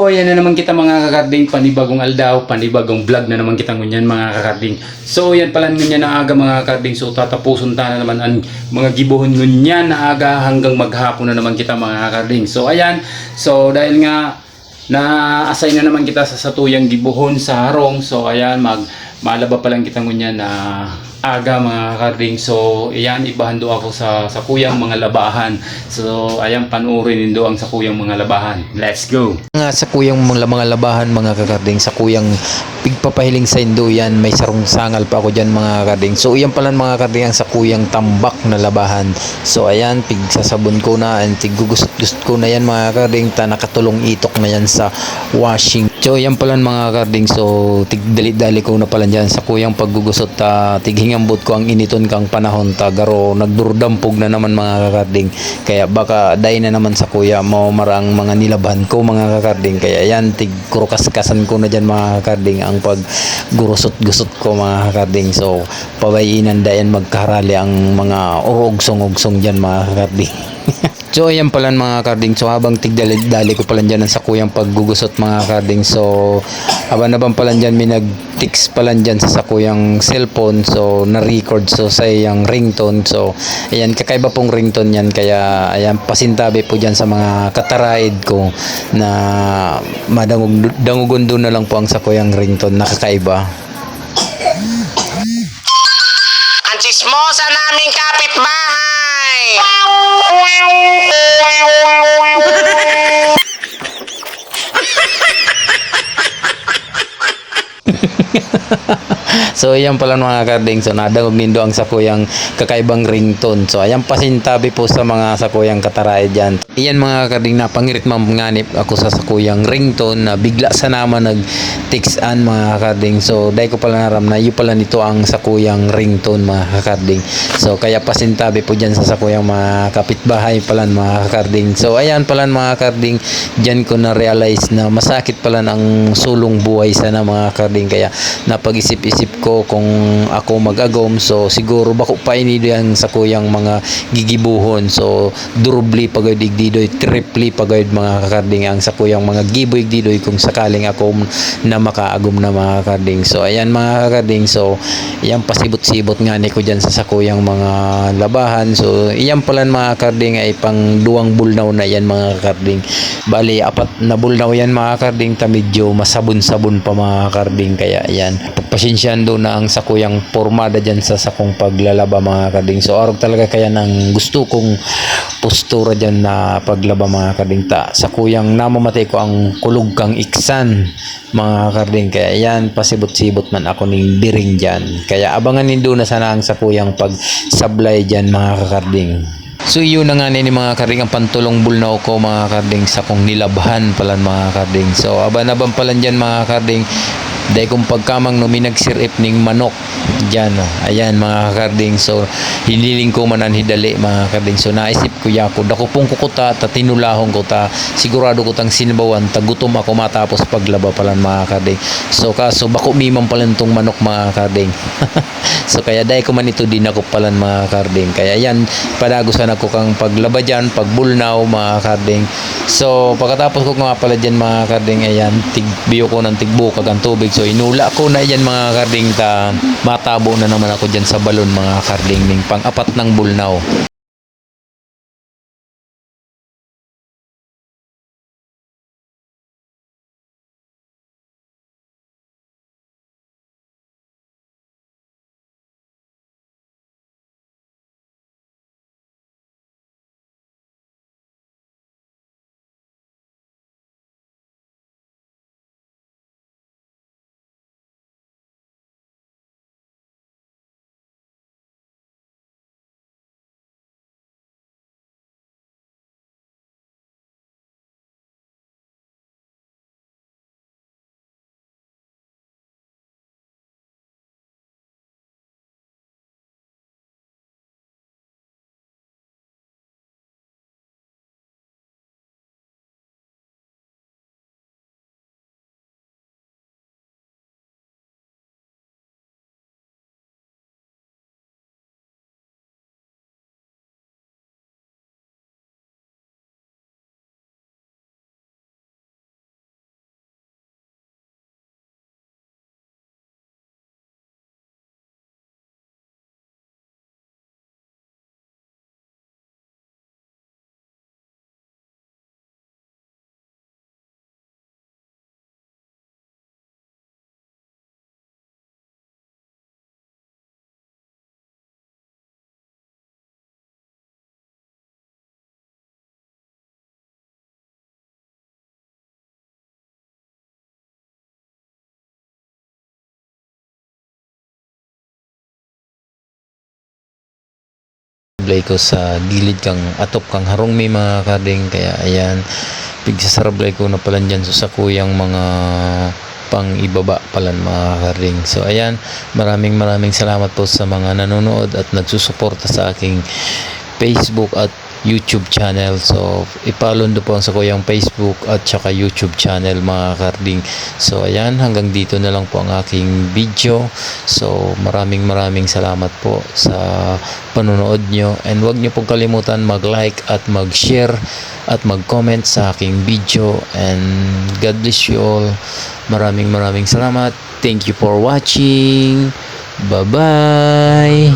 So, yan na naman kita mga kakarding, panibagong aldaw, panibagong vlog na naman kita ngunyan mga kakarding. So, yan pala ngunyan na aga mga kakarding. So, tatapusun ta na naman ang mga gibuhon ngunyan na aga hanggang maghapon na naman kita mga kakarding. So, ayan. So, dahil nga na-assign na naman kita sa satuyang gibuhon sa harong. So, ayan, malaba pa lang kita ngunyan na aga mga kakarding. So ayan, ibahando ako sa kuyang mga labahan. So ayan, panuorin nindo ang sa kuyang mga labahan. Let's go. Nga sa kuyang mga labahan mga kakarding, sa kuyang pigpapahiling sa Indo yan, may sarong sangal pa ako dyan mga kakarding. So iyan pala mga kakarding ang sa kuyang tambak na labahan. So ayan, pigsasabon ko na and tigugusot-gusot ko na yan mga kakarding, ta nakatulong itok na yan sa washing. So ayan pala mga kakarding, so tigdali-dali ko na pala dyan sa kuyang paggugusot, ta tighingambot ko ang initon kang panahon, ta garo nagdurdampog na naman mga kakarding. Kaya baka day na naman sa kuya mo marang mga nilabhan ko mga kakarding. Kaya yan, tigkurukaskasan ko na dyan mga kakarding ang paggurusot-gusot ko mga kakarding. So pabayinan dayan magkaharali ang mga urugsong-ugsong dyan mga kakarding. So ayan pala mga kakarding, so habang tigdali-dali ko pala dyan sa kuyang paggugusot mga kakarding, so habang pala dyan may nag-text pala dyan sa kuyang cellphone, so na-record so sa iyang ringtone. So ayan, kakaiba pong ringtone yan, kaya ayan, pasintabi po dyan sa mga kataraid ko na madangugon doon na lang po ang sa kuyang ringtone na kakaiba. Ang chismosa naming kapitbahay. So ayan pala mga kakarding, so nadangog nindo ang sakuyang kakaibang ringtone. So ayan, pasintabi po sa mga sakuyang kataraid dyan. Iyan mga kakarding, napangirit manganip ako sa sakuyang ringtone na bigla sa naman nag-text-an mga kakarding. So dahil ko pala naram na yun pala nito ang sakuyang ringtone mga kakarding. So kaya pasintabi po dyan sa sakuyang mga kapitbahay pala mga kakarding. So ayan pala mga kakarding, dyan ko na-realize na masakit pala ang sulong buhay sana mga kakarding. Kaya napag-isip-isip ko kung ako mag-agom, so siguro bako pa inido yan sa kuyang mga gigibuhon. So durubli pagod igdidoy, tripli pagod mga kakarding ang sa kuyang mga giboy igdidoy kung sakaling ako na makaagom na mga kakarding. So ayan mga kakarding, so iyan pasibot-sibot nga ni ko dyan sa sakuyang mga labahan. So iyan pala mga kakarding ay pang duwang bulnaw na yan mga kakarding. Bali apat na bulnaw yan mga kakarding, ta medyo masabon-sabon pa mga kakarding. Kaya ayan, pagpasyensyahan doon na ang sakuyang formada dyan sa sakong paglalaba mga kakarding. So arog talaga kaya nang gusto kong postura dyan na paglaba mga kakarding, ta sakuyang namamatay ko ang kulog kang iksan mga kakarding. Kaya yan, pasibot-sibot man ako ning biring dyan. Kaya abangan nindo na sana ang sakuyang pagsablay dyan mga kakarding. So yun na nga ni mga kakarding ang pantulong bulnaw ko mga kakarding sa kong nilabhan pala mga kakarding. So aban-aban pala dyan mga kakarding, dahil kung pagkamang nominagsirip ning manok dyan, ayan mga kakarding. So hiniling ko manan hidali mga kakarding. So naisip ko yako dako pong kukuta ta tinulahong ko, ta sigurado ko tang sinabawan tagutom ako matapos paglaba pala mga kakarding. So kaso bako mimam pala tong manok mga kakarding. So kaya dahil ko man ito din ako pala mga kakarding. Kaya yan, padagusan ako kang paglaba dyan, pagbulnaw mga kakarding. So pagkatapos ko nga pala dyan mga kakarding, ayan, tigbiyo ko ng tigbukag ang tubig. So inula ko na yan mga kakarding, ta matabo na naman ako dyan sa balon mga kakarding ning pang-apat ng bulnaw. sarablay ko sa gilid kang atop kang harong may mga karding. Kaya ayan, pigsasarablay ko na pala dyan sa kuyang mga pang ibaba pala mga karding. So ayan, maraming salamat po sa mga nanonood at nagsusuporta sa aking Facebook at YouTube channel. So i-follow nyo po ang sa kuyang Facebook at saka YouTube channel mga karding. So ayan, hanggang dito na lang po ang aking video. So maraming salamat po sa panonood nyo, and huwag nyo pong kalimutan mag-like at mag-share at mag-comment sa aking video, and God bless you all. Maraming salamat. Thank you for watching. Bye bye.